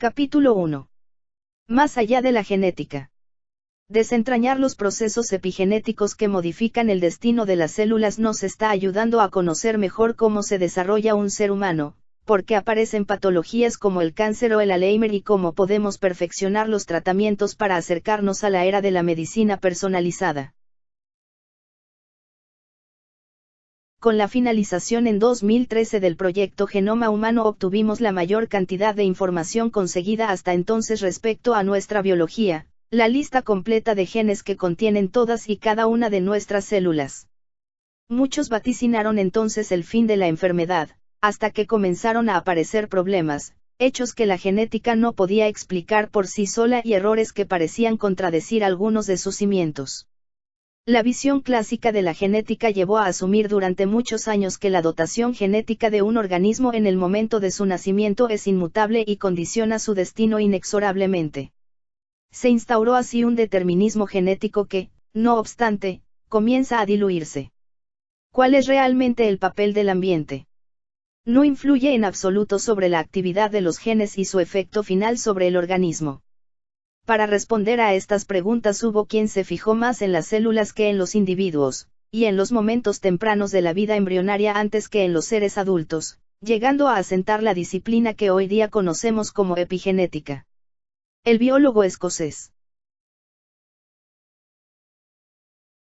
Capítulo 1. Más allá de la genética. Desentrañar los procesos epigenéticos que modifican el destino de las células nos está ayudando a conocer mejor cómo se desarrolla un ser humano, por qué aparecen patologías como el cáncer o el Alzheimer y cómo podemos perfeccionar los tratamientos para acercarnos a la era de la medicina personalizada. Con la finalización en 2013 del proyecto Genoma Humano obtuvimos la mayor cantidad de información conseguida hasta entonces respecto a nuestra biología, la lista completa de genes que contienen todas y cada una de nuestras células. Muchos vaticinaron entonces el fin de la enfermedad, hasta que comenzaron a aparecer problemas, hechos que la genética no podía explicar por sí sola y errores que parecían contradecir algunos de sus cimientos. La visión clásica de la genética llevó a asumir durante muchos años que la dotación genética de un organismo en el momento de su nacimiento es inmutable y condiciona su destino inexorablemente. Se instauró así un determinismo genético que, no obstante, comienza a diluirse. ¿Cuál es realmente el papel del ambiente? No influye en absoluto sobre la actividad de los genes y su efecto final sobre el organismo. Para responder a estas preguntas hubo quien se fijó más en las células que en los individuos, y en los momentos tempranos de la vida embrionaria antes que en los seres adultos, llegando a asentar la disciplina que hoy día conocemos como epigenética. El biólogo escocés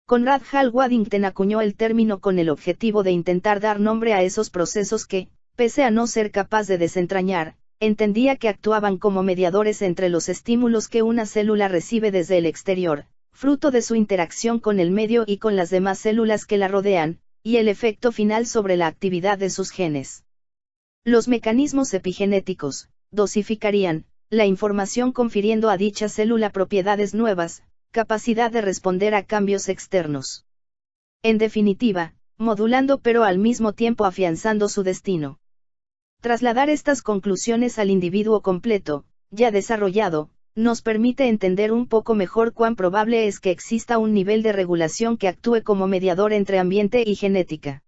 Conrad Hall Waddington acuñó el término con el objetivo de intentar dar nombre a esos procesos que, pese a no ser capaz de desentrañar, entendía que actuaban como mediadores entre los estímulos que una célula recibe desde el exterior, fruto de su interacción con el medio y con las demás células que la rodean, y el efecto final sobre la actividad de sus genes. Los mecanismos epigenéticos dosificarían la información confiriendo a dicha célula propiedades nuevas, capacidad de responder a cambios externos. En definitiva, modulando pero al mismo tiempo afianzando su destino. Trasladar estas conclusiones al individuo completo, ya desarrollado, nos permite entender un poco mejor cuán probable es que exista un nivel de regulación que actúe como mediador entre ambiente y genética.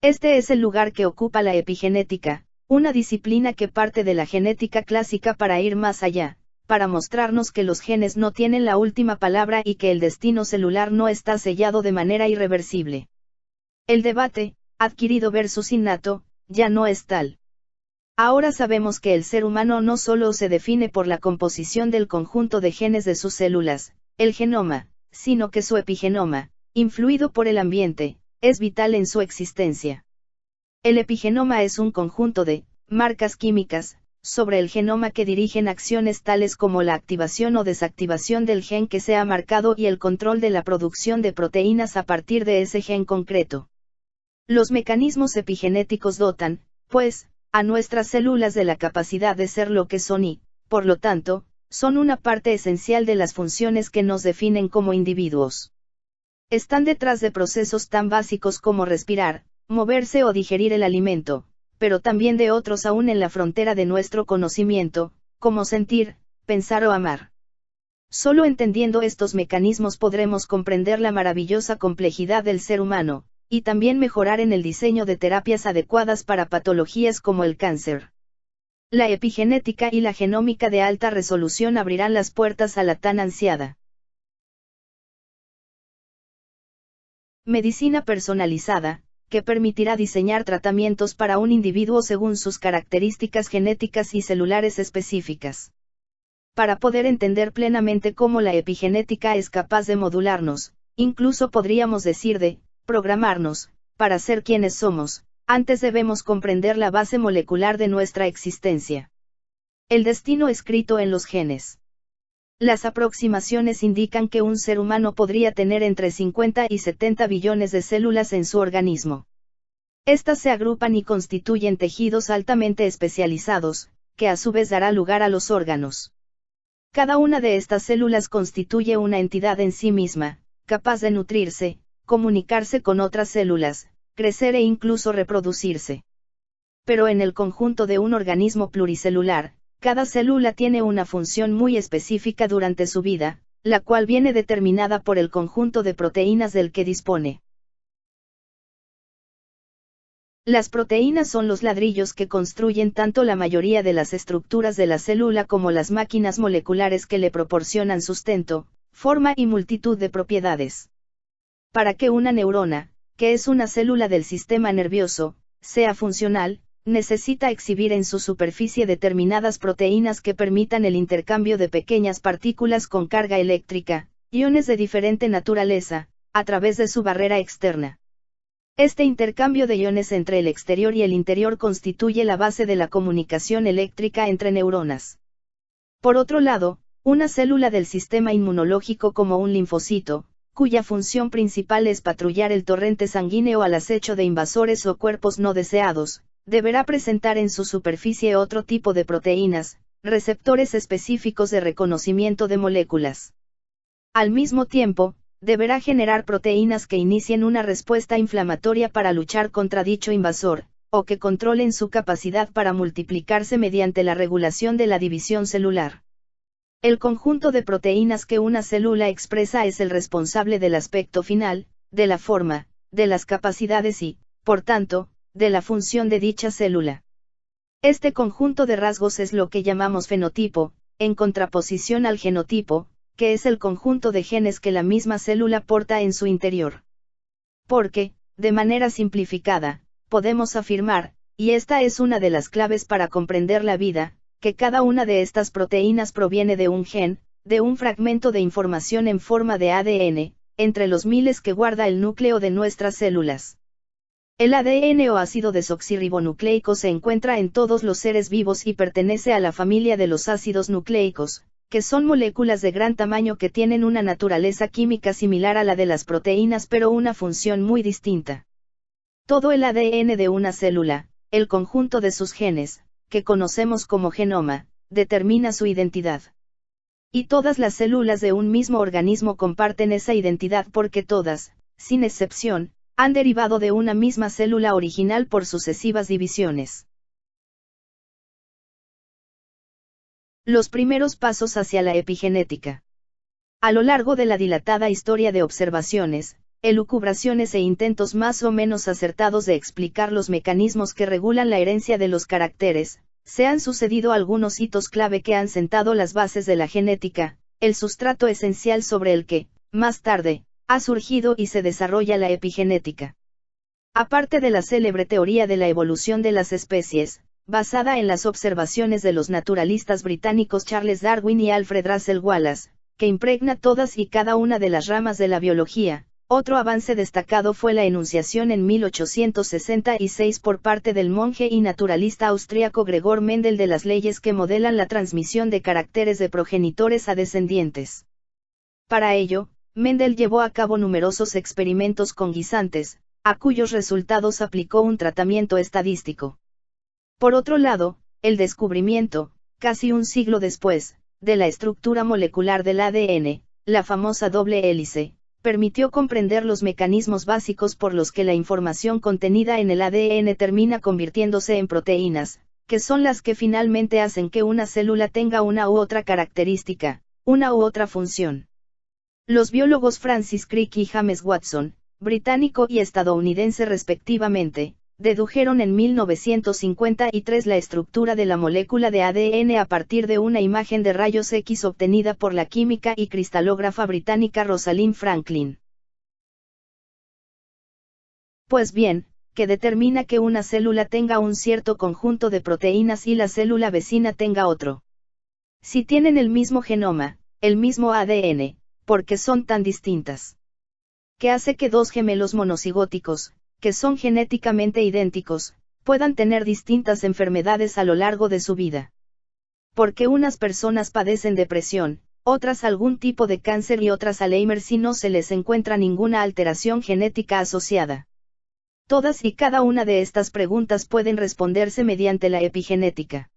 Este es el lugar que ocupa la epigenética, una disciplina que parte de la genética clásica para ir más allá, para mostrarnos que los genes no tienen la última palabra y que el destino celular no está sellado de manera irreversible. El debate, adquirido versus innato, ya no es tal. Ahora sabemos que el ser humano no solo se define por la composición del conjunto de genes de sus células, el genoma, sino que su epigenoma, influido por el ambiente, es vital en su existencia. El epigenoma es un conjunto de marcas químicas sobre el genoma que dirigen acciones tales como la activación o desactivación del gen que se ha marcado y el control de la producción de proteínas a partir de ese gen concreto. Los mecanismos epigenéticos dotan, pues, a nuestras células de la capacidad de ser lo que son y, por lo tanto, son una parte esencial de las funciones que nos definen como individuos. Están detrás de procesos tan básicos como respirar, moverse o digerir el alimento, pero también de otros aún en la frontera de nuestro conocimiento, como sentir, pensar o amar. Solo entendiendo estos mecanismos podremos comprender la maravillosa complejidad del ser humano, y también mejorar en el diseño de terapias adecuadas para patologías como el cáncer. La epigenética y la genómica de alta resolución abrirán las puertas a la tan ansiada medicina personalizada, que permitirá diseñar tratamientos para un individuo según sus características genéticas y celulares específicas. Para poder entender plenamente cómo la epigenética es capaz de modularnos, incluso podríamos decir de programarnos, para ser quienes somos, antes debemos comprender la base molecular de nuestra existencia. El destino escrito en los genes. Las aproximaciones indican que un ser humano podría tener entre 50 y 70 billones de células en su organismo. Estas se agrupan y constituyen tejidos altamente especializados, que a su vez dará lugar a los órganos. Cada una de estas células constituye una entidad en sí misma, capaz de nutrirse, comunicarse con otras células, crecer e incluso reproducirse. Pero en el conjunto de un organismo pluricelular, cada célula tiene una función muy específica durante su vida, la cual viene determinada por el conjunto de proteínas del que dispone. Las proteínas son los ladrillos que construyen tanto la mayoría de las estructuras de la célula como las máquinas moleculares que le proporcionan sustento, forma y multitud de propiedades. Para que una neurona, que es una célula del sistema nervioso, sea funcional, necesita exhibir en su superficie determinadas proteínas que permitan el intercambio de pequeñas partículas con carga eléctrica, iones de diferente naturaleza, a través de su barrera externa. Este intercambio de iones entre el exterior y el interior constituye la base de la comunicación eléctrica entre neuronas. Por otro lado, una célula del sistema inmunológico como un linfocito, cuya función principal es patrullar el torrente sanguíneo al acecho de invasores o cuerpos no deseados, deberá presentar en su superficie otro tipo de proteínas, receptores específicos de reconocimiento de moléculas. Al mismo tiempo, deberá generar proteínas que inicien una respuesta inflamatoria para luchar contra dicho invasor, o que controlen su capacidad para multiplicarse mediante la regulación de la división celular. El conjunto de proteínas que una célula expresa es el responsable del aspecto final, de la forma, de las capacidades y, por tanto, de la función de dicha célula. Este conjunto de rasgos es lo que llamamos fenotipo, en contraposición al genotipo, que es el conjunto de genes que la misma célula porta en su interior. Porque, de manera simplificada, podemos afirmar, y esta es una de las claves para comprender la vida, que cada una de estas proteínas proviene de un gen, de un fragmento de información en forma de ADN, entre los miles que guarda el núcleo de nuestras células. El ADN o ácido desoxirribonucleico se encuentra en todos los seres vivos y pertenece a la familia de los ácidos nucleicos, que son moléculas de gran tamaño que tienen una naturaleza química similar a la de las proteínas pero una función muy distinta. Todo el ADN de una célula, el conjunto de sus genes, que conocemos como genoma, determina su identidad. Y todas las células de un mismo organismo comparten esa identidad porque todas, sin excepción, han derivado de una misma célula original por sucesivas divisiones. Los primeros pasos hacia la epigenética. A lo largo de la dilatada historia de observaciones, elucubraciones e intentos más o menos acertados de explicar los mecanismos que regulan la herencia de los caracteres, se han sucedido algunos hitos clave que han sentado las bases de la genética, el sustrato esencial sobre el que, más tarde, ha surgido y se desarrolla la epigenética. Aparte de la célebre teoría de la evolución de las especies, basada en las observaciones de los naturalistas británicos Charles Darwin y Alfred Russel Wallace, que impregna todas y cada una de las ramas de la biología, otro avance destacado fue la enunciación en 1866 por parte del monje y naturalista austríaco Gregor Mendel de las leyes que modelan la transmisión de caracteres de progenitores a descendientes. Para ello, Mendel llevó a cabo numerosos experimentos con guisantes, a cuyos resultados aplicó un tratamiento estadístico. Por otro lado, el descubrimiento, casi un siglo después, de la estructura molecular del ADN, la famosa doble hélice, permitió comprender los mecanismos básicos por los que la información contenida en el ADN termina convirtiéndose en proteínas, que son las que finalmente hacen que una célula tenga una u otra característica, una u otra función. Los biólogos Francis Crick y James Watson, británico y estadounidense respectivamente, dedujeron en 1953 la estructura de la molécula de ADN a partir de una imagen de rayos X obtenida por la química y cristalógrafa británica Rosalind Franklin. Pues bien, que determina que una célula tenga un cierto conjunto de proteínas y la célula vecina tenga otro. Si tienen el mismo genoma, el mismo ADN, ¿por qué son tan distintas? ¿Qué hace que dos gemelos monocigóticos, que son genéticamente idénticos, puedan tener distintas enfermedades a lo largo de su vida? Porque unas personas padecen depresión, otras algún tipo de cáncer y otras Alzheimer si no se les encuentra ninguna alteración genética asociada. Todas y cada una de estas preguntas pueden responderse mediante la epigenética.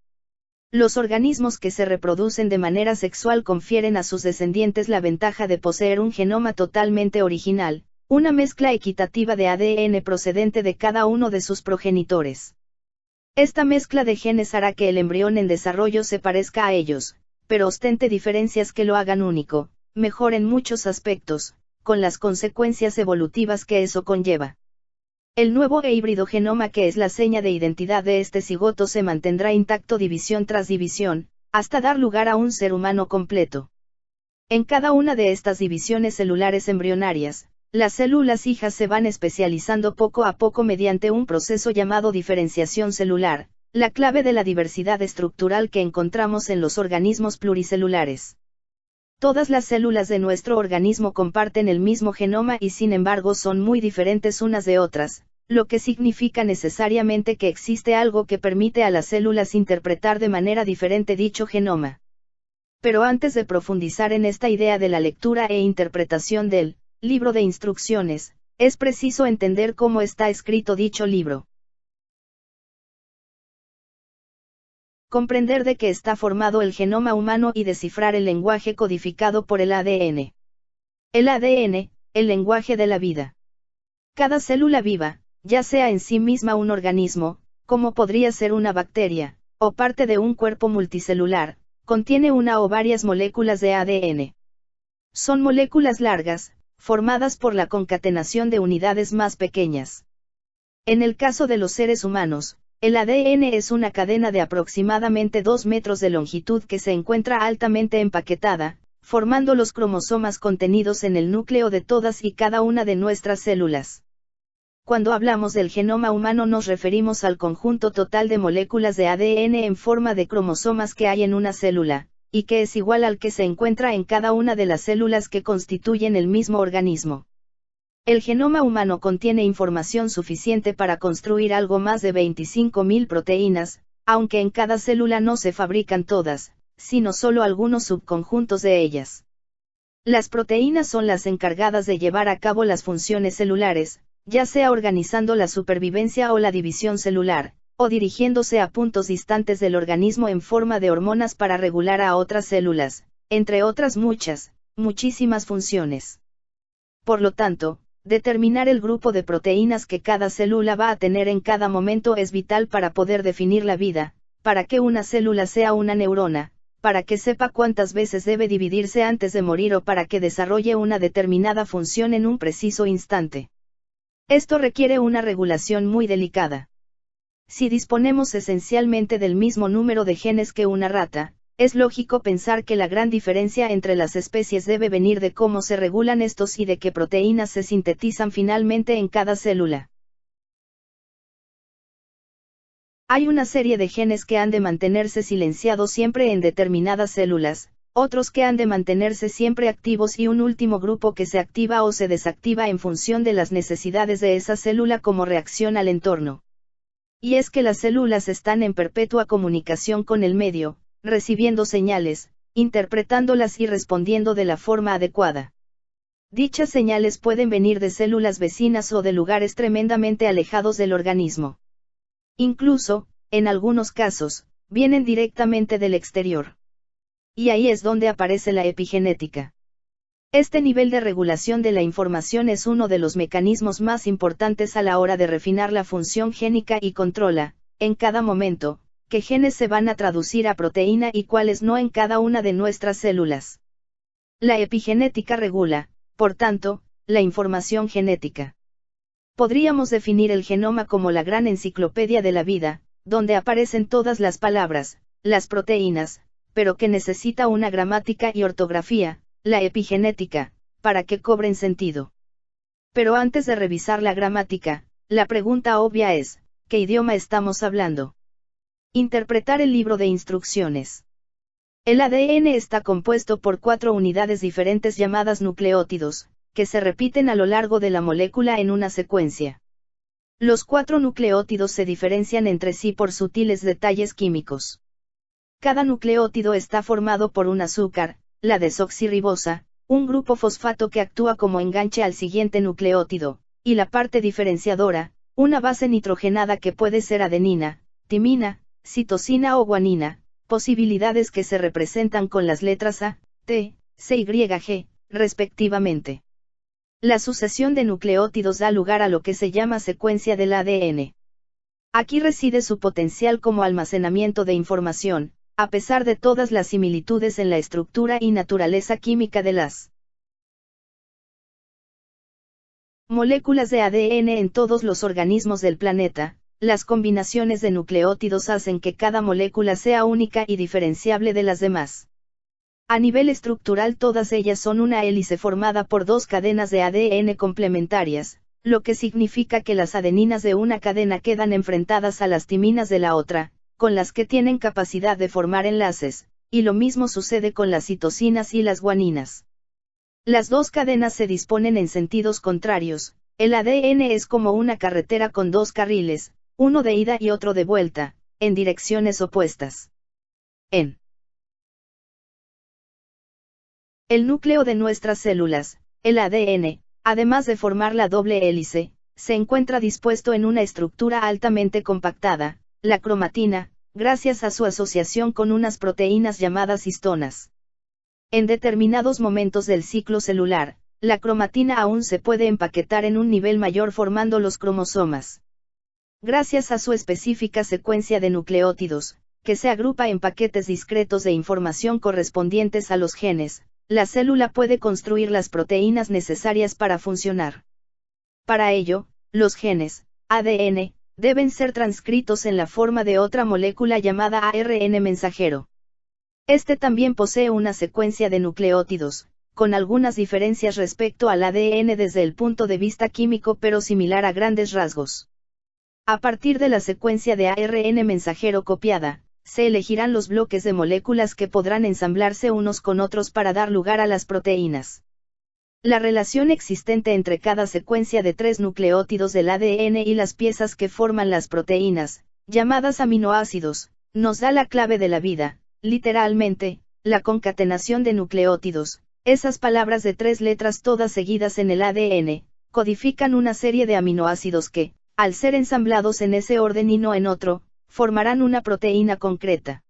Los organismos que se reproducen de manera sexual confieren a sus descendientes la ventaja de poseer un genoma totalmente original, una mezcla equitativa de ADN procedente de cada uno de sus progenitores. Esta mezcla de genes hará que el embrión en desarrollo se parezca a ellos, pero ostente diferencias que lo hagan único, mejor en muchos aspectos, con las consecuencias evolutivas que eso conlleva. El nuevo e híbrido genoma, que es la seña de identidad de este cigoto, se mantendrá intacto división tras división, hasta dar lugar a un ser humano completo. En cada una de estas divisiones celulares embrionarias, las células hijas se van especializando poco a poco mediante un proceso llamado diferenciación celular, la clave de la diversidad estructural que encontramos en los organismos pluricelulares. Todas las células de nuestro organismo comparten el mismo genoma y sin embargo son muy diferentes unas de otras, lo que significa necesariamente que existe algo que permite a las células interpretar de manera diferente dicho genoma. Pero antes de profundizar en esta idea de la lectura e interpretación del libro de instrucciones, es preciso entender cómo está escrito dicho libro. Comprender de qué está formado el genoma humano y descifrar el lenguaje codificado por el ADN. El ADN, el lenguaje de la vida. Cada célula viva, ya sea en sí misma un organismo, como podría ser una bacteria, o parte de un cuerpo multicelular, contiene una o varias moléculas de ADN. Son moléculas largas, formadas por la concatenación de unidades más pequeñas. En el caso de los seres humanos, el ADN es una cadena de aproximadamente 2 metros de longitud que se encuentra altamente empaquetada, formando los cromosomas contenidos en el núcleo de todas y cada una de nuestras células. Cuando hablamos del genoma humano nos referimos al conjunto total de moléculas de ADN en forma de cromosomas que hay en una célula, y que es igual al que se encuentra en cada una de las células que constituyen el mismo organismo. El genoma humano contiene información suficiente para construir algo más de 25.000 proteínas, aunque en cada célula no se fabrican todas, sino solo algunos subconjuntos de ellas. Las proteínas son las encargadas de llevar a cabo las funciones celulares, ya sea organizando la supervivencia o la división celular, o dirigiéndose a puntos distantes del organismo en forma de hormonas para regular a otras células, entre otras muchísimas funciones. Por lo tanto, determinar el grupo de proteínas que cada célula va a tener en cada momento es vital para poder definir la vida, para que una célula sea una neurona, para que sepa cuántas veces debe dividirse antes de morir o para que desarrolle una determinada función en un preciso instante. Esto requiere una regulación muy delicada. Si disponemos esencialmente del mismo número de genes que una rata, es lógico pensar que la gran diferencia entre las especies debe venir de cómo se regulan estos y de qué proteínas se sintetizan finalmente en cada célula. Hay una serie de genes que han de mantenerse silenciados siempre en determinadas células, otros que han de mantenerse siempre activos y un último grupo que se activa o se desactiva en función de las necesidades de esa célula como reacción al entorno. Y es que las células están en perpetua comunicación con el medio, recibiendo señales, interpretándolas y respondiendo de la forma adecuada. Dichas señales pueden venir de células vecinas o de lugares tremendamente alejados del organismo. Incluso, en algunos casos, vienen directamente del exterior. Y ahí es donde aparece la epigenética. Este nivel de regulación de la información es uno de los mecanismos más importantes a la hora de refinar la función génica y controla, en cada momento, qué genes se van a traducir a proteína y cuáles no en cada una de nuestras células. La epigenética regula, por tanto, la información genética. Podríamos definir el genoma como la gran enciclopedia de la vida, donde aparecen todas las palabras, las proteínas, pero que necesita una gramática y ortografía, la epigenética, para que cobren sentido. Pero antes de revisar la gramática, la pregunta obvia es, ¿qué idioma estamos hablando? Interpretar el libro de instrucciones. El ADN está compuesto por 4 unidades diferentes llamadas nucleótidos, que se repiten a lo largo de la molécula en una secuencia. Los 4 nucleótidos se diferencian entre sí por sutiles detalles químicos. Cada nucleótido está formado por un azúcar, la desoxirribosa, un grupo fosfato que actúa como enganche al siguiente nucleótido, y la parte diferenciadora, una base nitrogenada que puede ser adenina, timina, citosina o guanina, posibilidades que se representan con las letras A, T, C y G, respectivamente. La sucesión de nucleótidos da lugar a lo que se llama secuencia del ADN. Aquí reside su potencial como almacenamiento de información, a pesar de todas las similitudes en la estructura y naturaleza química de las moléculas de ADN en todos los organismos del planeta. Las combinaciones de nucleótidos hacen que cada molécula sea única y diferenciable de las demás. A nivel estructural todas ellas son una hélice formada por dos cadenas de ADN complementarias, lo que significa que las adeninas de una cadena quedan enfrentadas a las timinas de la otra, con las que tienen capacidad de formar enlaces, y lo mismo sucede con las citosinas y las guaninas. Las dos cadenas se disponen en sentidos contrarios. El ADN es como una carretera con dos carriles, uno de ida y otro de vuelta, en direcciones opuestas. En el núcleo de nuestras células, el ADN, además de formar la doble hélice, se encuentra dispuesto en una estructura altamente compactada, la cromatina, gracias a su asociación con unas proteínas llamadas histonas. En determinados momentos del ciclo celular, la cromatina aún se puede empaquetar en un nivel mayor formando los cromosomas. Gracias a su específica secuencia de nucleótidos, que se agrupa en paquetes discretos de información correspondientes a los genes, la célula puede construir las proteínas necesarias para funcionar. Para ello, los genes, ADN, deben ser transcritos en la forma de otra molécula llamada ARN mensajero. Este también posee una secuencia de nucleótidos, con algunas diferencias respecto al ADN desde el punto de vista químico pero similar a grandes rasgos. A partir de la secuencia de ARN mensajero copiada, se elegirán los bloques de moléculas que podrán ensamblarse unos con otros para dar lugar a las proteínas. La relación existente entre cada secuencia de 3 nucleótidos del ADN y las piezas que forman las proteínas, llamadas aminoácidos, nos da la clave de la vida, literalmente, la concatenación de nucleótidos. Esas palabras de 3 letras todas seguidas en el ADN, codifican una serie de aminoácidos que, al ser ensamblados en ese orden y no en otro, formarán una proteína concreta.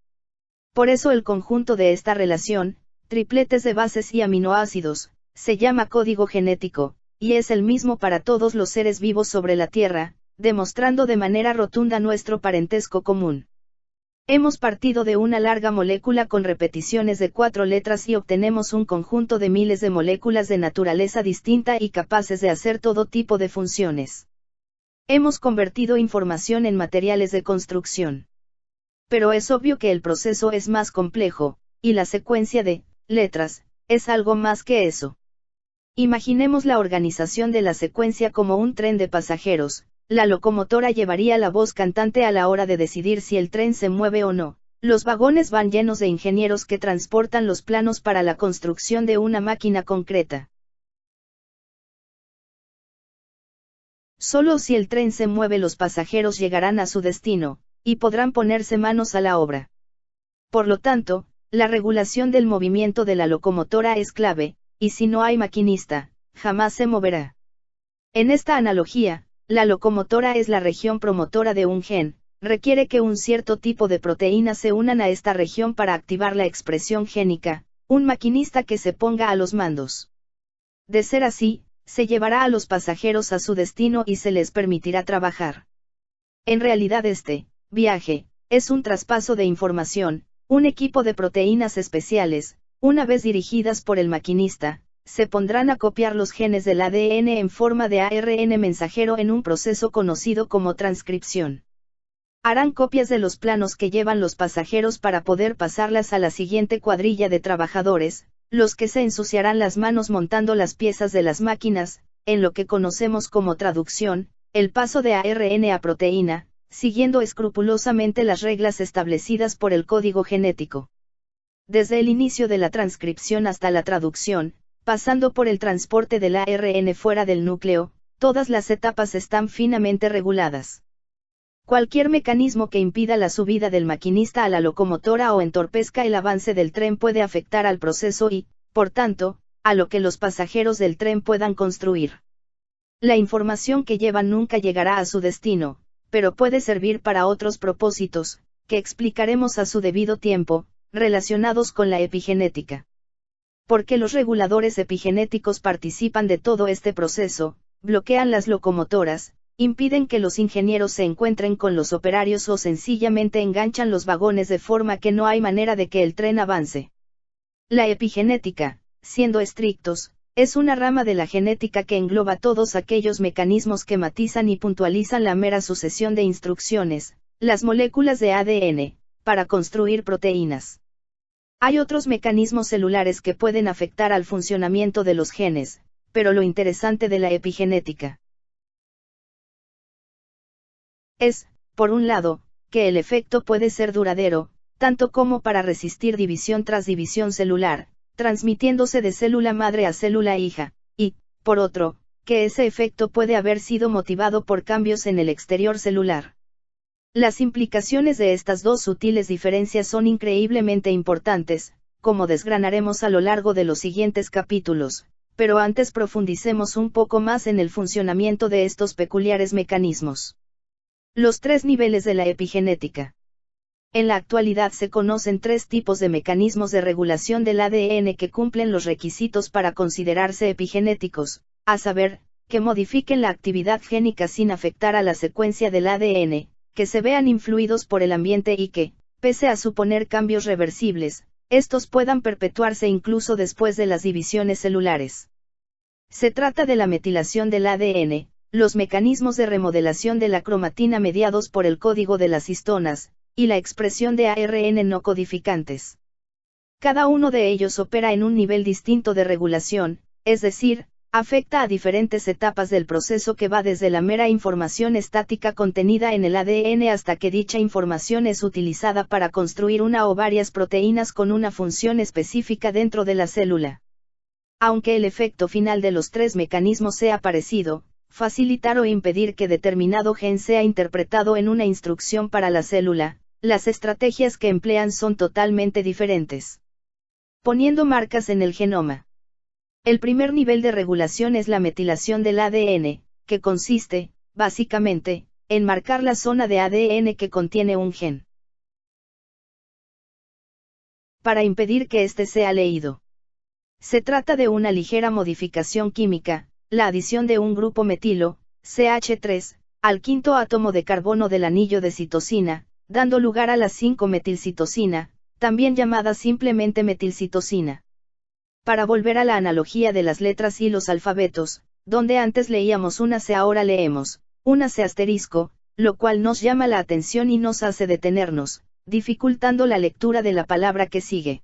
Por eso el conjunto de esta relación, tripletes de bases y aminoácidos, se llama código genético, y es el mismo para todos los seres vivos sobre la Tierra, demostrando de manera rotunda nuestro parentesco común. Hemos partido de una larga molécula con repeticiones de 4 letras y obtenemos un conjunto de miles de moléculas de naturaleza distinta y capaces de hacer todo tipo de funciones. Hemos convertido información en materiales de construcción. Pero es obvio que el proceso es más complejo, y la secuencia de letras es algo más que eso. Imaginemos la organización de la secuencia como un tren de pasajeros. La locomotora llevaría la voz cantante a la hora de decidir si el tren se mueve o no. Los vagones van llenos de ingenieros que transportan los planos para la construcción de una máquina concreta. Solo si el tren se mueve los pasajeros llegarán a su destino, y podrán ponerse manos a la obra. Por lo tanto, la regulación del movimiento de la locomotora es clave, y si no hay maquinista, jamás se moverá. En esta analogía, la locomotora es la región promotora de un gen, requiere que un cierto tipo de proteínas se unan a esta región para activar la expresión génica, un maquinista que se ponga a los mandos. De ser así, se llevará a los pasajeros a su destino y se les permitirá trabajar. En realidad este viaje es un traspaso de información. Un equipo de proteínas especiales, una vez dirigidas por el maquinista, se pondrán a copiar los genes del ADN en forma de ARN mensajero en un proceso conocido como transcripción. Harán copias de los planos que llevan los pasajeros para poder pasarlas a la siguiente cuadrilla de trabajadores, los que se ensuciarán las manos montando las piezas de las máquinas, en lo que conocemos como traducción, el paso de ARN a proteína, siguiendo escrupulosamente las reglas establecidas por el código genético. Desde el inicio de la transcripción hasta la traducción, pasando por el transporte del ARN fuera del núcleo, todas las etapas están finamente reguladas. Cualquier mecanismo que impida la subida del maquinista a la locomotora o entorpezca el avance del tren puede afectar al proceso y, por tanto, a lo que los pasajeros del tren puedan construir. La información que llevan nunca llegará a su destino, pero puede servir para otros propósitos, que explicaremos a su debido tiempo, relacionados con la epigenética. Porque los reguladores epigenéticos participan de todo este proceso, bloquean las locomotoras, impiden que los ingenieros se encuentren con los operarios o sencillamente enganchan los vagones de forma que no hay manera de que el tren avance. La epigenética, siendo estrictos, Es una rama de la genética que engloba todos aquellos mecanismos que matizan y puntualizan la mera sucesión de instrucciones, las moléculas de ADN, para construir proteínas. Hay otros mecanismos celulares que pueden afectar al funcionamiento de los genes, pero lo interesante de la epigenética es, por un lado, que el efecto puede ser duradero, tanto como para resistir división tras división celular, transmitiéndose de célula madre a célula hija, y, por otro, que ese efecto puede haber sido motivado por cambios en el exterior celular. Las implicaciones de estas dos sutiles diferencias son increíblemente importantes, como desgranaremos a lo largo de los siguientes capítulos, pero antes profundicemos un poco más en el funcionamiento de estos peculiares mecanismos. Los tres niveles de la epigenética. En la actualidad se conocen tres tipos de mecanismos de regulación del ADN que cumplen los requisitos para considerarse epigenéticos, a saber, que modifiquen la actividad génica sin afectar a la secuencia del ADN, que se vean influidos por el ambiente y que, pese a suponer cambios reversibles, estos puedan perpetuarse incluso después de las divisiones celulares. Se trata de la metilación del ADN, los mecanismos de remodelación de la cromatina mediados por el código de las histonas, y la expresión de ARN no codificantes. Cada uno de ellos opera en un nivel distinto de regulación, es decir, afecta a diferentes etapas del proceso que va desde la mera información estática contenida en el ADN hasta que dicha información es utilizada para construir una o varias proteínas con una función específica dentro de la célula. Aunque el efecto final de los tres mecanismos sea parecido, facilitar o impedir que determinado gen sea interpretado en una instrucción para la célula, las estrategias que emplean son totalmente diferentes. Poniendo marcas en el genoma. El primer nivel de regulación es la metilación del ADN, que consiste, básicamente, en marcar la zona de ADN que contiene un gen, para impedir que éste sea leído. Se trata de una ligera modificación química, la adición de un grupo metilo, CH3, al quinto átomo de carbono del anillo de citosina, dando lugar a la 5-metilcitosina, también llamada simplemente metilcitosina. Para volver a la analogía de las letras y los alfabetos, donde antes leíamos una C ahora leemos, una C asterisco, lo cual nos llama la atención y nos hace detenernos, dificultando la lectura de la palabra que sigue.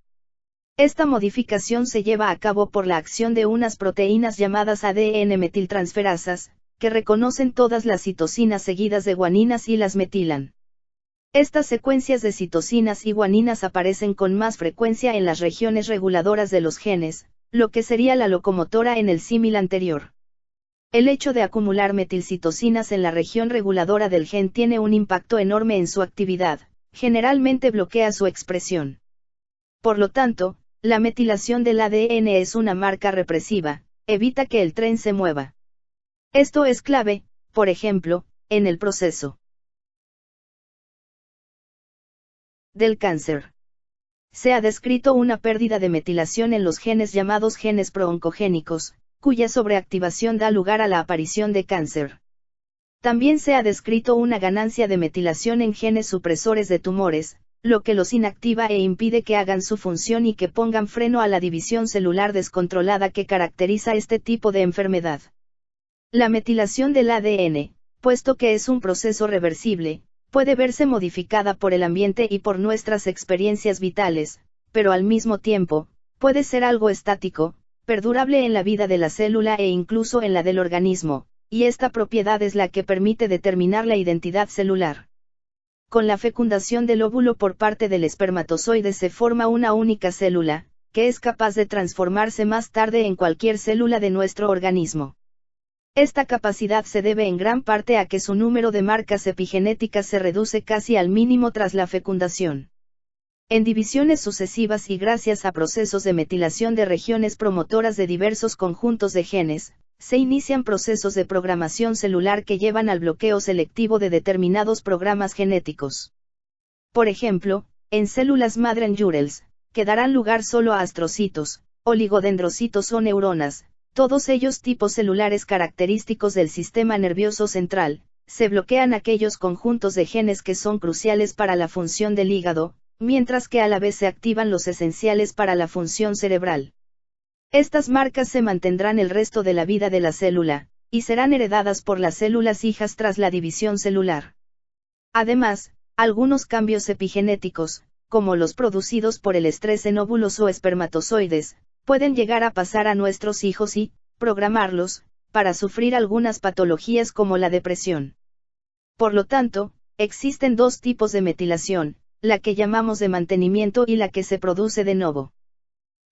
Esta modificación se lleva a cabo por la acción de unas proteínas llamadas ADN metiltransferasas, que reconocen todas las citosinas seguidas de guaninas y las metilan. Estas secuencias de citosinas y guaninas aparecen con más frecuencia en las regiones reguladoras de los genes, lo que sería la locomotora en el símil anterior. El hecho de acumular metilcitosinas en la región reguladora del gen tiene un impacto enorme en su actividad, generalmente bloquea su expresión. Por lo tanto, la metilación del ADN es una marca represiva, evita que el tren se mueva. Esto es clave, por ejemplo, en el proceso del cáncer. Se ha descrito una pérdida de metilación en los genes llamados genes prooncogénicos, cuya sobreactivación da lugar a la aparición de cáncer. También se ha descrito una ganancia de metilación en genes supresores de tumores, lo que los inactiva e impide que hagan su función y que pongan freno a la división celular descontrolada que caracteriza este tipo de enfermedad. La metilación del ADN, puesto que es un proceso reversible, puede verse modificada por el ambiente y por nuestras experiencias vitales, pero al mismo tiempo, puede ser algo estático, perdurable en la vida de la célula e incluso en la del organismo, y esta propiedad es la que permite determinar la identidad celular. Con la fecundación del óvulo por parte del espermatozoide se forma una única célula, que es capaz de transformarse más tarde en cualquier célula de nuestro organismo. Esta capacidad se debe en gran parte a que su número de marcas epigenéticas se reduce casi al mínimo tras la fecundación. En divisiones sucesivas y gracias a procesos de metilación de regiones promotoras de diversos conjuntos de genes, se inician procesos de programación celular que llevan al bloqueo selectivo de determinados programas genéticos. Por ejemplo, en células madre en Jurels, que darán lugar solo a astrocitos, oligodendrocitos o neuronas, todos ellos tipos celulares característicos del sistema nervioso central, se bloquean aquellos conjuntos de genes que son cruciales para la función del hígado, mientras que a la vez se activan los esenciales para la función cerebral. Estas marcas se mantendrán el resto de la vida de la célula, y serán heredadas por las células hijas tras la división celular. Además, algunos cambios epigenéticos, como los producidos por el estrés en óvulos o espermatozoides, pueden llegar a pasar a nuestros hijos y programarlos para sufrir algunas patologías como la depresión. Por lo tanto, existen dos tipos de metilación, la que llamamos de mantenimiento y la que se produce de novo.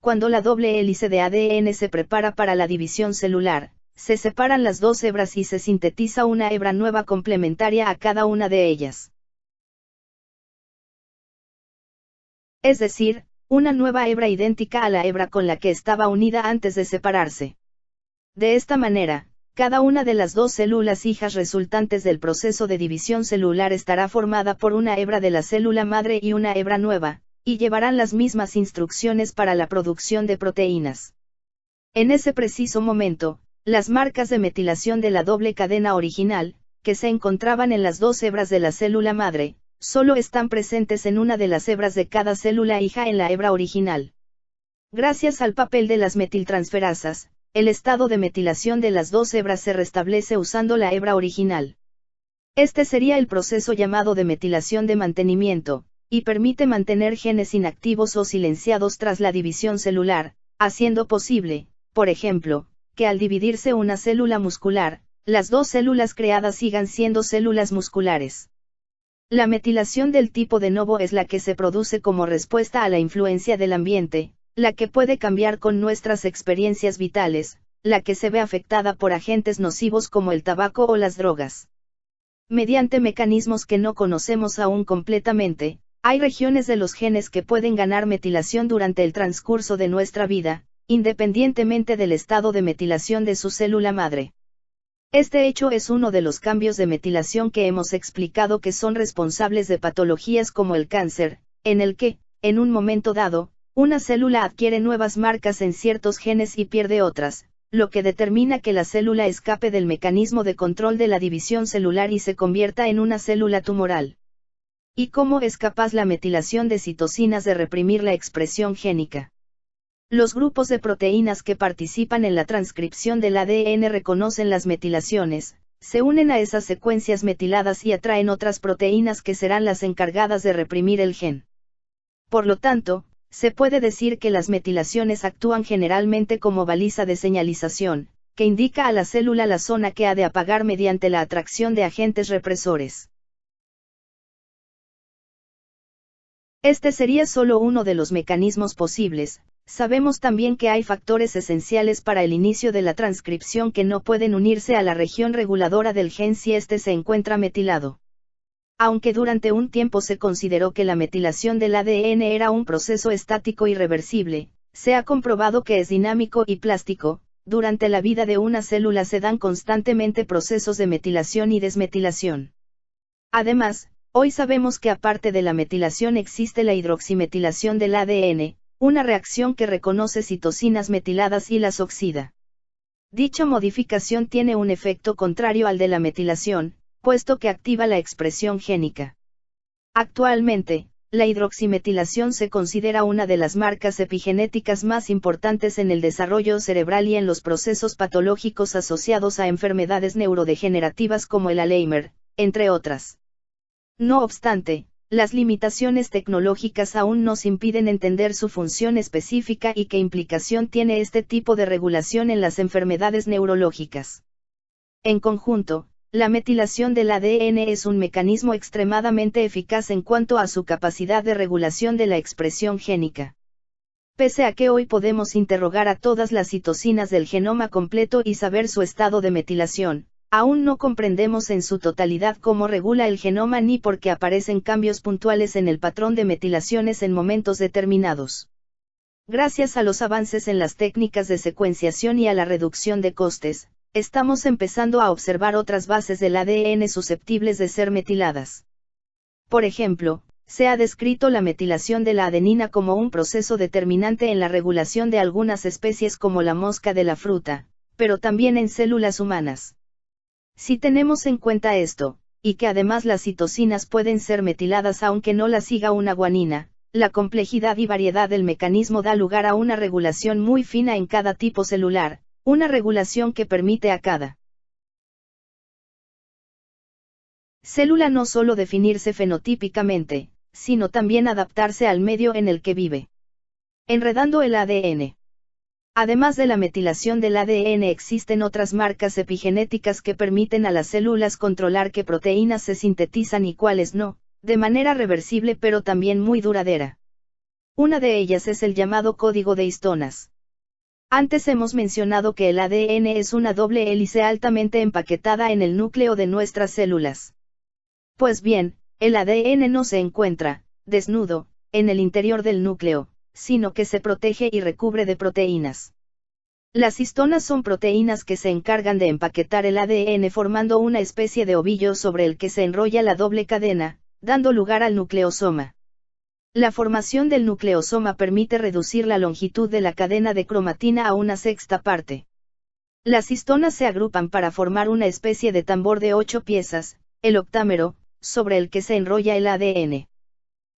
Cuando la doble hélice de ADN se prepara para la división celular, se separan las dos hebras y se sintetiza una hebra nueva complementaria a cada una de ellas. Es decir, una nueva hebra idéntica a la hebra con la que estaba unida antes de separarse. De esta manera, cada una de las dos células hijas resultantes del proceso de división celular estará formada por una hebra de la célula madre y una hebra nueva, y llevarán las mismas instrucciones para la producción de proteínas. En ese preciso momento, las marcas de metilación de la doble cadena original, que se encontraban en las dos hebras de la célula madre, solo están presentes en una de las hebras de cada célula hija en la hebra original. Gracias al papel de las metiltransferasas, el estado de metilación de las dos hebras se restablece usando la hebra original. Este sería el proceso llamado de metilación de mantenimiento, y permite mantener genes inactivos o silenciados tras la división celular, haciendo posible, por ejemplo, que al dividirse una célula muscular, las dos células creadas sigan siendo células musculares. La metilación del tipo de novo es la que se produce como respuesta a la influencia del ambiente, la que puede cambiar con nuestras experiencias vitales, la que se ve afectada por agentes nocivos como el tabaco o las drogas. Mediante mecanismos que no conocemos aún completamente, hay regiones de los genes que pueden ganar metilación durante el transcurso de nuestra vida, independientemente del estado de metilación de su célula madre. Este hecho es uno de los cambios de metilación que hemos explicado que son responsables de patologías como el cáncer, en el que, en un momento dado, una célula adquiere nuevas marcas en ciertos genes y pierde otras, lo que determina que la célula escape del mecanismo de control de la división celular y se convierta en una célula tumoral. ¿Y cómo es capaz la metilación de citocinas de reprimir la expresión génica? Los grupos de proteínas que participan en la transcripción del ADN reconocen las metilaciones, se unen a esas secuencias metiladas y atraen otras proteínas que serán las encargadas de reprimir el gen. Por lo tanto, se puede decir que las metilaciones actúan generalmente como baliza de señalización, que indica a la célula la zona que ha de apagar mediante la atracción de agentes represores. Este sería solo uno de los mecanismos posibles. Sabemos también que hay factores esenciales para el inicio de la transcripción que no pueden unirse a la región reguladora del gen si éste se encuentra metilado. Aunque durante un tiempo se consideró que la metilación del ADN era un proceso estático irreversible, se ha comprobado que es dinámico y plástico. Durante la vida de una célula se dan constantemente procesos de metilación y desmetilación. Además, hoy sabemos que aparte de la metilación existe la hidroximetilación del ADN, una reacción que reconoce citocinas metiladas y las oxida. Dicha modificación tiene un efecto contrario al de la metilación, puesto que activa la expresión génica. Actualmente, la hidroximetilación se considera una de las marcas epigenéticas más importantes en el desarrollo cerebral y en los procesos patológicos asociados a enfermedades neurodegenerativas como el Alzheimer, entre otras. No obstante, las limitaciones tecnológicas aún nos impiden entender su función específica y qué implicación tiene este tipo de regulación en las enfermedades neurológicas. En conjunto, la metilación del ADN es un mecanismo extremadamente eficaz en cuanto a su capacidad de regulación de la expresión génica. Pese a que hoy podemos interrogar a todas las citocinas del genoma completo y saber su estado de metilación, aún no comprendemos en su totalidad cómo regula el genoma ni por qué aparecen cambios puntuales en el patrón de metilaciones en momentos determinados. Gracias a los avances en las técnicas de secuenciación y a la reducción de costes, estamos empezando a observar otras bases del ADN susceptibles de ser metiladas. Por ejemplo, se ha descrito la metilación de la adenina como un proceso determinante en la regulación de algunas especies como la mosca de la fruta, pero también en células humanas. Si tenemos en cuenta esto, y que además las citocinas pueden ser metiladas aunque no las siga una guanina, la complejidad y variedad del mecanismo da lugar a una regulación muy fina en cada tipo celular, una regulación que permite a cada célula no solo definirse fenotípicamente, sino también adaptarse al medio en el que vive. Enredando el ADN. Además de la metilación del ADN existen otras marcas epigenéticas que permiten a las células controlar qué proteínas se sintetizan y cuáles no, de manera reversible pero también muy duradera. Una de ellas es el llamado código de histonas. Antes hemos mencionado que el ADN es una doble hélice altamente empaquetada en el núcleo de nuestras células. Pues bien, el ADN no se encuentra, desnudo, en el interior del núcleo, sino que se protege y recubre de proteínas. Las histonas son proteínas que se encargan de empaquetar el ADN formando una especie de ovillo sobre el que se enrolla la doble cadena, dando lugar al nucleosoma. La formación del nucleosoma permite reducir la longitud de la cadena de cromatina a una sexta parte. Las histonas se agrupan para formar una especie de tambor de 8 piezas, el octámero, sobre el que se enrolla el ADN.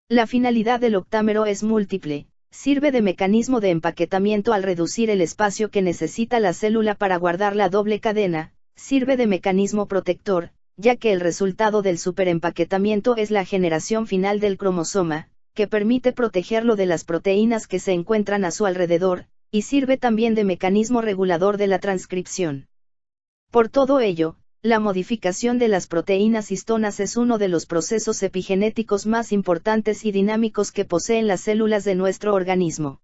La finalidad del octámero es múltiple, sirve de mecanismo de empaquetamiento al reducir el espacio que necesita la célula para guardar la doble cadena, sirve de mecanismo protector, ya que el resultado del superempaquetamiento es la generación final del cromosoma, que permite protegerlo de las proteínas que se encuentran a su alrededor, y sirve también de mecanismo regulador de la transcripción. Por todo ello, la modificación de las proteínas histonas es uno de los procesos epigenéticos más importantes y dinámicos que poseen las células de nuestro organismo.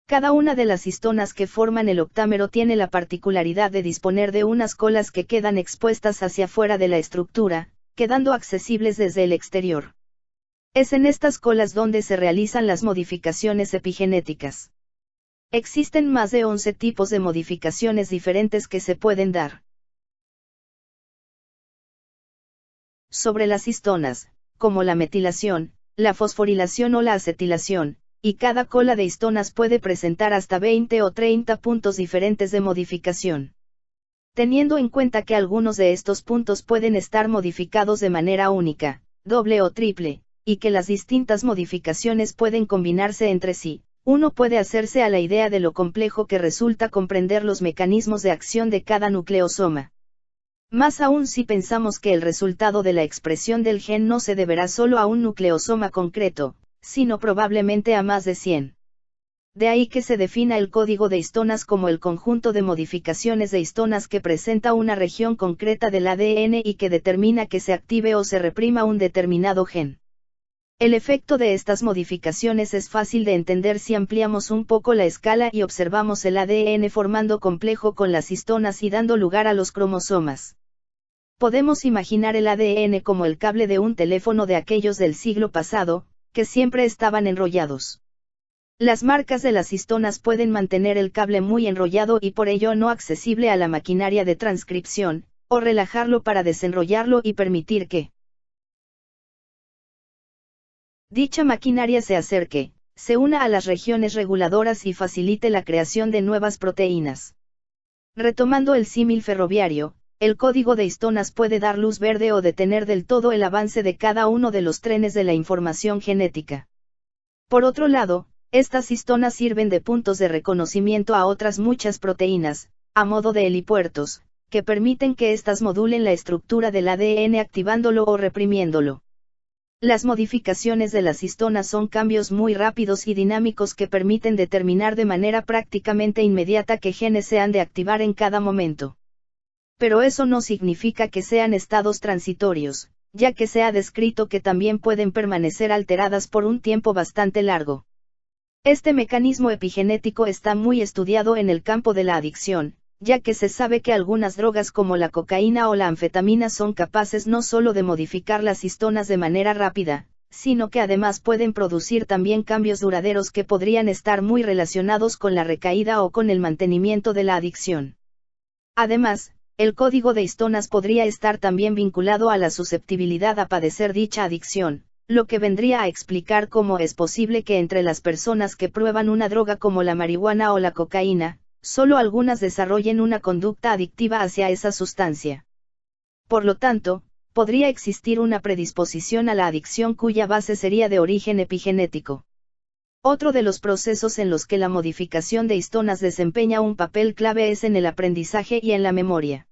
Cada una de las histonas que forman el octámero tiene la particularidad de disponer de unas colas que quedan expuestas hacia afuera de la estructura, quedando accesibles desde el exterior. Es en estas colas donde se realizan las modificaciones epigenéticas. Existen más de 11 tipos de modificaciones diferentes que se pueden dar. Sobre las histonas, como la metilación, la fosforilación o la acetilación, y cada cola de histonas puede presentar hasta 20 o 30 puntos diferentes de modificación. Teniendo en cuenta que algunos de estos puntos pueden estar modificados de manera única, doble o triple, y que las distintas modificaciones pueden combinarse entre sí, uno puede hacerse a la idea de lo complejo que resulta comprender los mecanismos de acción de cada nucleosoma. Más aún si pensamos que el resultado de la expresión del gen no se deberá solo a un nucleosoma concreto, sino probablemente a más de 100. De ahí que se defina el código de histonas como el conjunto de modificaciones de histonas que presenta una región concreta del ADN y que determina que se active o se reprima un determinado gen. El efecto de estas modificaciones es fácil de entender si ampliamos un poco la escala y observamos el ADN formando complejo con las histonas y dando lugar a los cromosomas. Podemos imaginar el ADN como el cable de un teléfono de aquellos del siglo pasado, que siempre estaban enrollados. Las marcas de las histonas pueden mantener el cable muy enrollado y por ello no accesible a la maquinaria de transcripción, o relajarlo para desenrollarlo y permitir que dicha maquinaria se acerque, se una a las regiones reguladoras y facilite la creación de nuevas proteínas. Retomando el símil ferroviario, el código de histonas puede dar luz verde o detener del todo el avance de cada uno de los trenes de la información genética. Por otro lado, estas histonas sirven de puntos de reconocimiento a otras muchas proteínas, a modo de helipuertos, que permiten que éstas modulen la estructura del ADN activándolo o reprimiéndolo. Las modificaciones de las histonas son cambios muy rápidos y dinámicos que permiten determinar de manera prácticamente inmediata qué genes se han de activar en cada momento. Pero eso no significa que sean estados transitorios, ya que se ha descrito que también pueden permanecer alteradas por un tiempo bastante largo. Este mecanismo epigenético está muy estudiado en el campo de la adicción, ya que se sabe que algunas drogas como la cocaína o la anfetamina son capaces no solo de modificar las histonas de manera rápida, sino que además pueden producir también cambios duraderos que podrían estar muy relacionados con la recaída o con el mantenimiento de la adicción. Además, el código de histonas podría estar también vinculado a la susceptibilidad a padecer dicha adicción, lo que vendría a explicar cómo es posible que entre las personas que prueban una droga como la marihuana o la cocaína, solo algunas desarrollen una conducta adictiva hacia esa sustancia. Por lo tanto, podría existir una predisposición a la adicción cuya base sería de origen epigenético. Otro de los procesos en los que la modificación de histonas desempeña un papel clave es en el aprendizaje y en la memoria.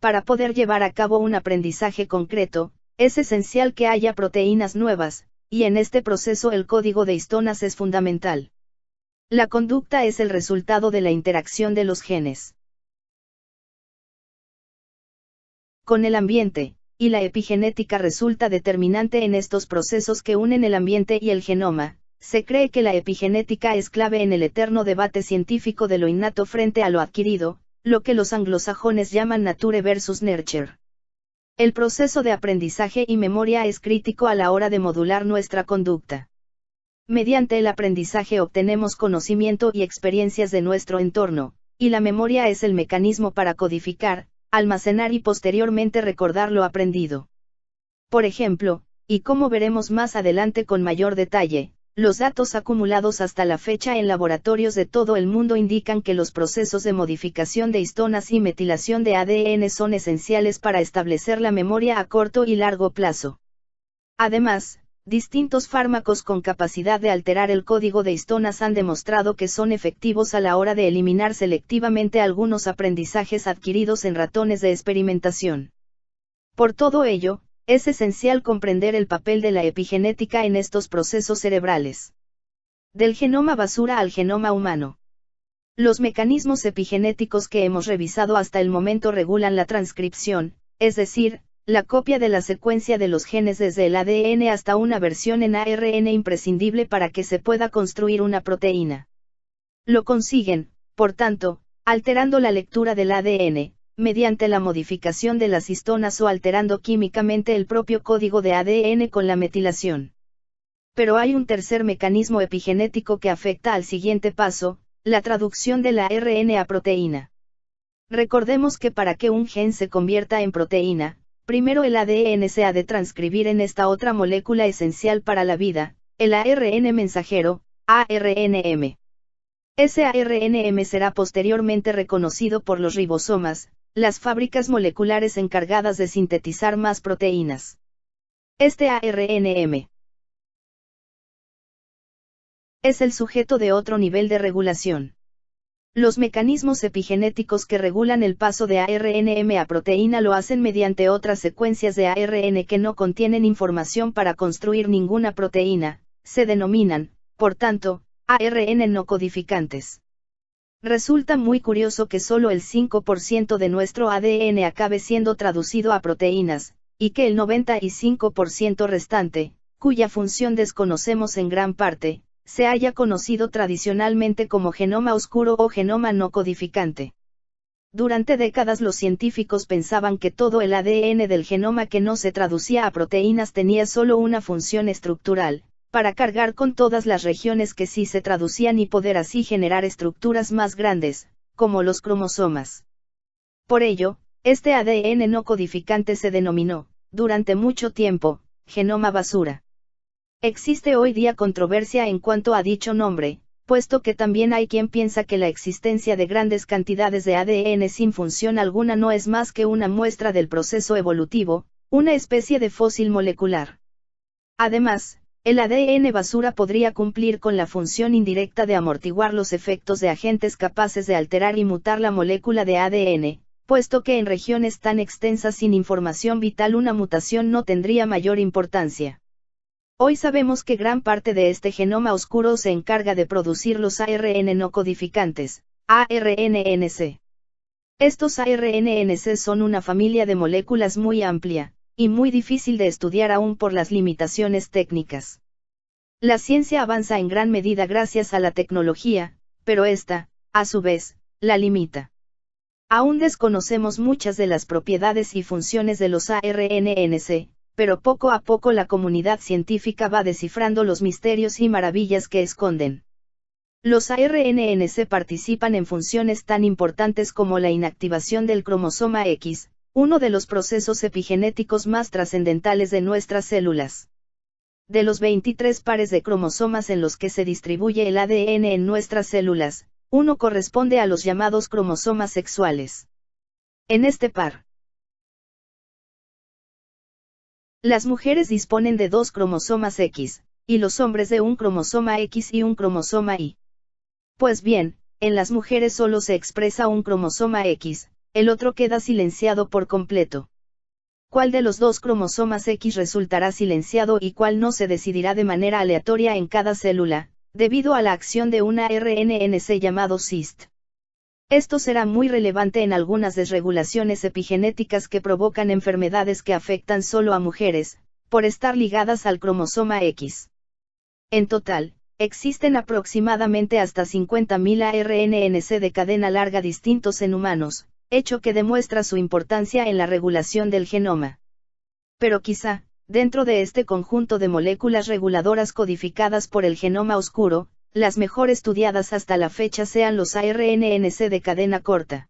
Para poder llevar a cabo un aprendizaje concreto, es esencial que haya proteínas nuevas, y en este proceso el código de histonas es fundamental. La conducta es el resultado de la interacción de los genes con el ambiente, y la epigenética resulta determinante en estos procesos que unen el ambiente y el genoma. Se cree que la epigenética es clave en el eterno debate científico de lo innato frente a lo adquirido, lo que los anglosajones llaman nature versus nurture. El proceso de aprendizaje y memoria es crítico a la hora de modular nuestra conducta. Mediante el aprendizaje obtenemos conocimiento y experiencias de nuestro entorno, y la memoria es el mecanismo para codificar, almacenar y posteriormente recordar lo aprendido. Por ejemplo, y como veremos más adelante con mayor detalle, los datos acumulados hasta la fecha en laboratorios de todo el mundo indican que los procesos de modificación de histonas y metilación de ADN son esenciales para establecer la memoria a corto y largo plazo. Además, distintos fármacos con capacidad de alterar el código de histonas han demostrado que son efectivos a la hora de eliminar selectivamente algunos aprendizajes adquiridos en ratones de experimentación. Por todo ello, es esencial comprender el papel de la epigenética en estos procesos cerebrales. Del genoma basura al genoma humano. Los mecanismos epigenéticos que hemos revisado hasta el momento regulan la transcripción, es decir, la copia de la secuencia de los genes desde el ADN hasta una versión en ARN imprescindible para que se pueda construir una proteína. Lo consiguen, por tanto, alterando la lectura del ADN, mediante la modificación de las histonas o alterando químicamente el propio código de ADN con la metilación. Pero hay un tercer mecanismo epigenético que afecta al siguiente paso, la traducción de la ARN a proteína. Recordemos que para que un gen se convierta en proteína, primero el ADN se ha de transcribir en esta otra molécula esencial para la vida, el ARN mensajero, ARNM. Ese ARNM será posteriormente reconocido por los ribosomas, las fábricas moleculares encargadas de sintetizar más proteínas. Este ARNM es el sujeto de otro nivel de regulación. Los mecanismos epigenéticos que regulan el paso de ARNM a proteína lo hacen mediante otras secuencias de ARN que no contienen información para construir ninguna proteína, se denominan, por tanto, ARN no codificantes. Resulta muy curioso que solo el 5% de nuestro ADN acabe siendo traducido a proteínas, y que el 95% restante, cuya función desconocemos en gran parte, se haya conocido tradicionalmente como genoma oscuro o genoma no codificante. Durante décadas los científicos pensaban que todo el ADN del genoma que no se traducía a proteínas tenía solo una función estructural, para cargar con todas las regiones que sí se traducían y poder así generar estructuras más grandes, como los cromosomas. Por ello, este ADN no codificante se denominó, durante mucho tiempo, genoma basura. Existe hoy día controversia en cuanto a dicho nombre, puesto que también hay quien piensa que la existencia de grandes cantidades de ADN sin función alguna no es más que una muestra del proceso evolutivo, una especie de fósil molecular. Además, el ADN basura podría cumplir con la función indirecta de amortiguar los efectos de agentes capaces de alterar y mutar la molécula de ADN, puesto que en regiones tan extensas sin información vital una mutación no tendría mayor importancia. Hoy sabemos que gran parte de este genoma oscuro se encarga de producir los ARN no codificantes, ARNNC. Estos ARNNC son una familia de moléculas muy amplia, y muy difícil de estudiar aún por las limitaciones técnicas. La ciencia avanza en gran medida gracias a la tecnología, pero esta, a su vez, la limita. Aún desconocemos muchas de las propiedades y funciones de los ARNNC, pero poco a poco la comunidad científica va descifrando los misterios y maravillas que esconden. Los ARNNC participan en funciones tan importantes como la inactivación del cromosoma X, uno de los procesos epigenéticos más trascendentales de nuestras células. De los 23 pares de cromosomas en los que se distribuye el ADN en nuestras células, uno corresponde a los llamados cromosomas sexuales. En este par, las mujeres disponen de 2 cromosomas X, y los hombres de un cromosoma X y un cromosoma Y. Pues bien, en las mujeres solo se expresa un cromosoma X, el otro queda silenciado por completo. ¿Cuál de los dos cromosomas X resultará silenciado y cuál no se decidirá de manera aleatoria en cada célula, debido a la acción de una RNNC llamado CIST? Esto será muy relevante en algunas desregulaciones epigenéticas que provocan enfermedades que afectan solo a mujeres, por estar ligadas al cromosoma X. En total, existen aproximadamente hasta 50.000 ARNNC de cadena larga distintos en humanos, hecho que demuestra su importancia en la regulación del genoma. Pero quizá, dentro de este conjunto de moléculas reguladoras codificadas por el genoma oscuro, las mejor estudiadas hasta la fecha sean los ARNNC de cadena corta.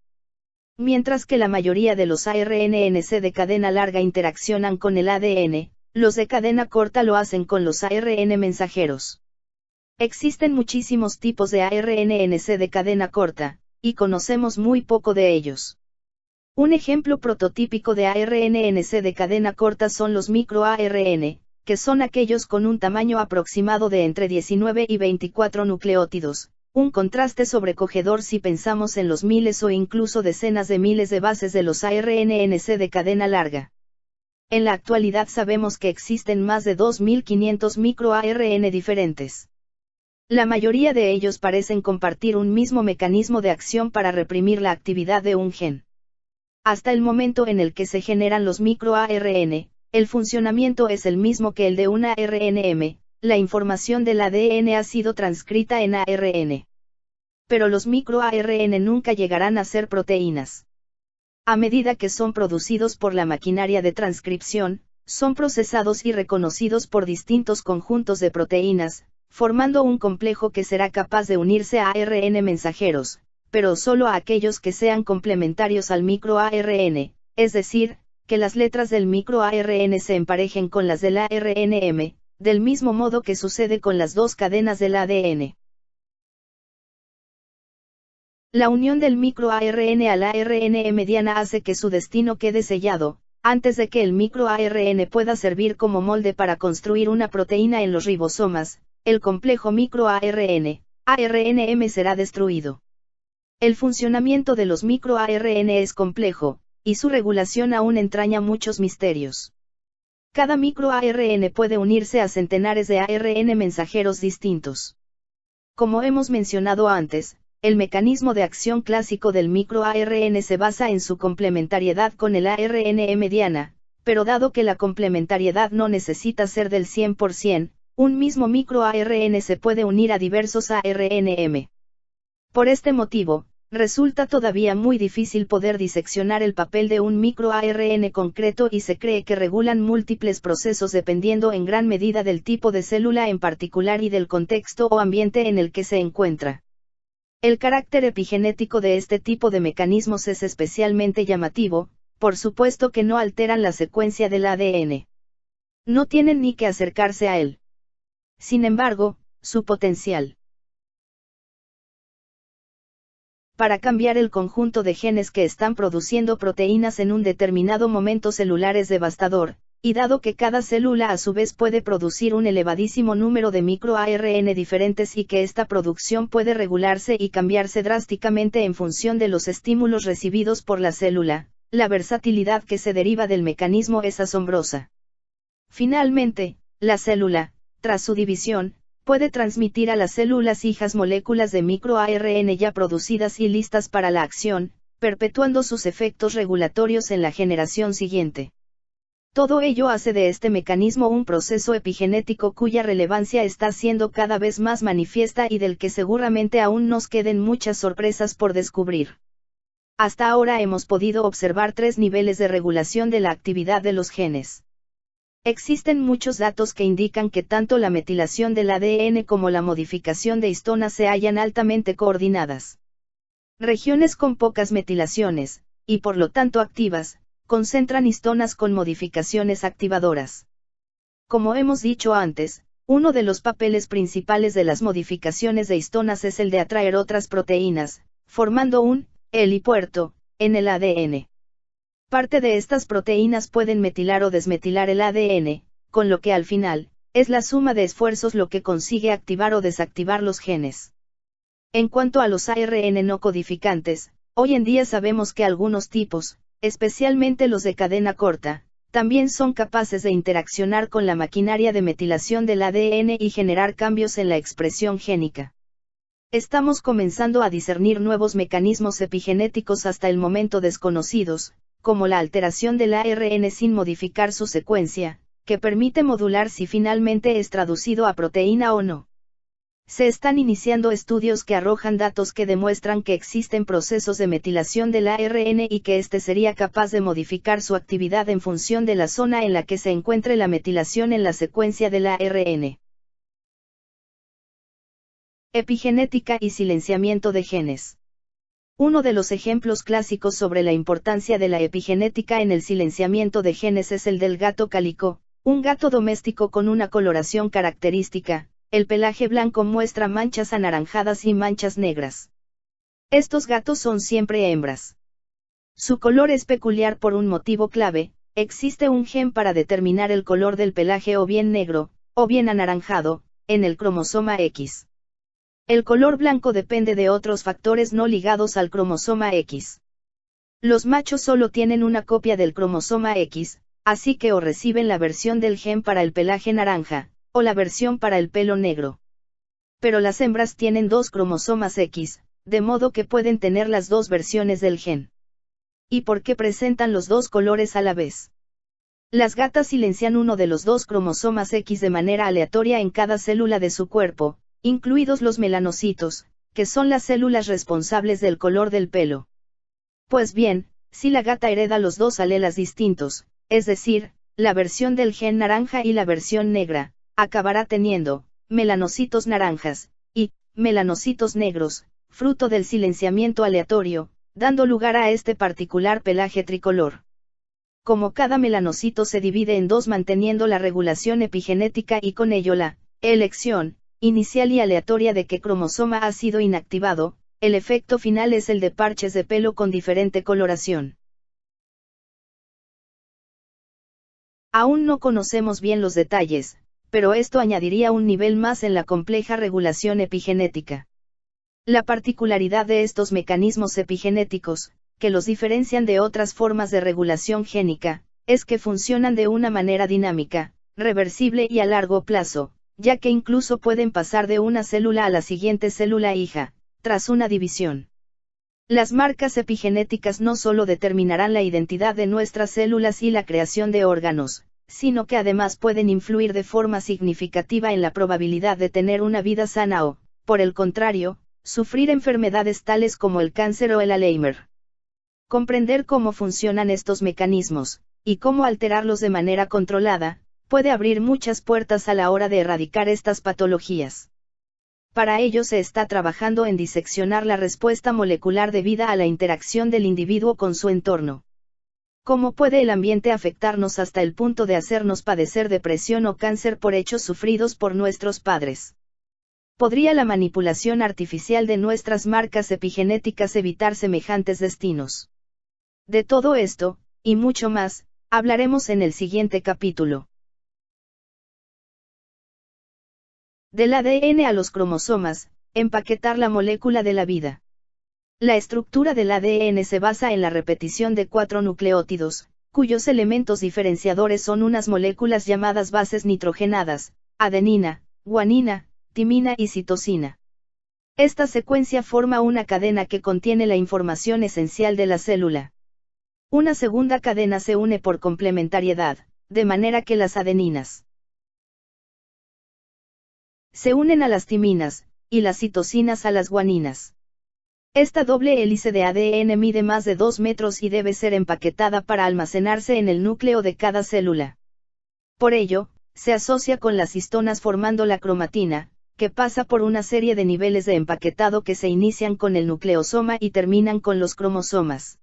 Mientras que la mayoría de los ARNNC de cadena larga interaccionan con el ADN, los de cadena corta lo hacen con los ARN mensajeros. Existen muchísimos tipos de ARNNC de cadena corta, y conocemos muy poco de ellos. Un ejemplo prototípico de ARNNC de cadena corta son los microARN, que son aquellos con un tamaño aproximado de entre 19 y 24 nucleótidos, un contraste sobrecogedor si pensamos en los miles o incluso decenas de miles de bases de los ARNNC de cadena larga. En la actualidad sabemos que existen más de 2.500 microARN diferentes. La mayoría de ellos parecen compartir un mismo mecanismo de acción para reprimir la actividad de un gen. Hasta el momento en el que se generan los microARN, el funcionamiento es el mismo que el de una RNM, la información del ADN ha sido transcrita en ARN. Pero los microARN nunca llegarán a ser proteínas. A medida que son producidos por la maquinaria de transcripción, son procesados y reconocidos por distintos conjuntos de proteínas, formando un complejo que será capaz de unirse a ARN mensajeros, pero solo a aquellos que sean complementarios al microARN, es decir, que las letras del microARN se emparejen con las del ARNM, del mismo modo que sucede con las dos cadenas del ADN. La unión del microARN a la ARN mediana hace que su destino quede sellado, antes de que el microARN pueda servir como molde para construir una proteína en los ribosomas, el complejo microARN, ARNM será destruido. El funcionamiento de los microARN es complejo, y su regulación aún entraña muchos misterios. Cada microARN puede unirse a centenares de ARN mensajeros distintos. Como hemos mencionado antes, el mecanismo de acción clásico del microARN se basa en su complementariedad con el ARN mediana, pero dado que la complementariedad no necesita ser del 100%, un mismo microARN se puede unir a diversos ARNM. Por este motivo, resulta todavía muy difícil poder diseccionar el papel de un microARN concreto y se cree que regulan múltiples procesos dependiendo en gran medida del tipo de célula en particular y del contexto o ambiente en el que se encuentra. El carácter epigenético de este tipo de mecanismos es especialmente llamativo, por supuesto que no alteran la secuencia del ADN. No tienen ni que acercarse a él. Sin embargo, su potencial para cambiar el conjunto de genes que están produciendo proteínas en un determinado momento celular es devastador, y dado que cada célula a su vez puede producir un elevadísimo número de microARN diferentes y que esta producción puede regularse y cambiarse drásticamente en función de los estímulos recibidos por la célula, la versatilidad que se deriva del mecanismo es asombrosa. Finalmente, la célula, tras su división, puede transmitir a las células hijas moléculas de microARN ya producidas y listas para la acción, perpetuando sus efectos regulatorios en la generación siguiente. Todo ello hace de este mecanismo un proceso epigenético cuya relevancia está siendo cada vez más manifiesta y del que seguramente aún nos queden muchas sorpresas por descubrir. Hasta ahora hemos podido observar 3 niveles de regulación de la actividad de los genes. Existen muchos datos que indican que tanto la metilación del ADN como la modificación de histonas se hallan altamente coordinadas. Regiones con pocas metilaciones, y por lo tanto activas, concentran histonas con modificaciones activadoras. Como hemos dicho antes, uno de los papeles principales de las modificaciones de histonas es el de atraer otras proteínas, formando un helipuerto en el ADN. Parte de estas proteínas pueden metilar o desmetilar el ADN, con lo que al final, Es la suma de esfuerzos lo que consigue activar o desactivar los genes. En cuanto a los ARN no codificantes, hoy en día sabemos que algunos tipos, especialmente los de cadena corta, también son capaces de interaccionar con la maquinaria de metilación del ADN y generar cambios en la expresión génica. Estamos comenzando a discernir nuevos mecanismos epigenéticos hasta el momento desconocidos, como la alteración del ARN sin modificar su secuencia, que permite modular si finalmente es traducido a proteína o no. Se están iniciando estudios que arrojan datos que demuestran que existen procesos de metilación del ARN y que éste sería capaz de modificar su actividad en función de la zona en la que se encuentre la metilación en la secuencia del ARN. Epigenética y silenciamiento de genes. Uno de los ejemplos clásicos sobre la importancia de la epigenética en el silenciamiento de genes es el del gato cálico, un gato doméstico con una coloración característica. El pelaje blanco muestra manchas anaranjadas y manchas negras. Estos gatos son siempre hembras. Su color es peculiar por un motivo clave: existe un gen para determinar el color del pelaje o bien negro, o bien anaranjado, en el cromosoma X. El color blanco depende de otros factores no ligados al cromosoma X. Los machos solo tienen una copia del cromosoma X, así que o reciben la versión del gen para el pelaje naranja, o la versión para el pelo negro. Pero las hembras tienen dos cromosomas X, de modo que pueden tener las dos versiones del gen. ¿Y por qué presentan los dos colores a la vez? Las gatas silencian uno de los dos cromosomas X de manera aleatoria en cada célula de su cuerpo, incluidos los melanocitos, que son las células responsables del color del pelo. Pues bien, si la gata hereda los dos alelas distintos, es decir, la versión del gen naranja y la versión negra, acabará teniendo melanocitos naranjas y melanocitos negros, fruto del silenciamiento aleatorio, dando lugar a este particular pelaje tricolor. Como cada melanocito se divide en dos manteniendo la regulación epigenética y con ello la elección inicial y aleatoria de qué cromosoma ha sido inactivado, el efecto final es el de parches de pelo con diferente coloración. Aún no conocemos bien los detalles, pero esto añadiría un nivel más en la compleja regulación epigenética. La particularidad de estos mecanismos epigenéticos, que los diferencian de otras formas de regulación génica, es que funcionan de una manera dinámica, reversible y a largo plazo, ya que incluso pueden pasar de una célula a la siguiente célula hija, tras una división. Las marcas epigenéticas no solo determinarán la identidad de nuestras células y la creación de órganos, sino que además pueden influir de forma significativa en la probabilidad de tener una vida sana o, por el contrario, sufrir enfermedades tales como el cáncer o el Alzheimer. Comprender cómo funcionan estos mecanismos, y cómo alterarlos de manera controlada, puede abrir muchas puertas a la hora de erradicar estas patologías. Para ello se está trabajando en diseccionar la respuesta molecular debida a la interacción del individuo con su entorno. ¿Cómo puede el ambiente afectarnos hasta el punto de hacernos padecer depresión o cáncer por hechos sufridos por nuestros padres? ¿Podría la manipulación artificial de nuestras marcas epigenéticas evitar semejantes destinos? De todo esto, y mucho más, hablaremos en el siguiente capítulo. Del ADN a los cromosomas, empaquetar la molécula de la vida. La estructura del ADN se basa en la repetición de 4 nucleótidos, cuyos elementos diferenciadores son unas moléculas llamadas bases nitrogenadas, adenina, guanina, timina y citosina. Esta secuencia forma una cadena que contiene la información esencial de la célula. Una segunda cadena se une por complementariedad, de manera que las adeninas se unen a las timinas, y las citosinas a las guaninas. Esta doble hélice de ADN mide más de 2 metros y debe ser empaquetada para almacenarse en el núcleo de cada célula. Por ello, se asocia con las histonas formando la cromatina, que pasa por una serie de niveles de empaquetado que se inician con el nucleosoma y terminan con los cromosomas.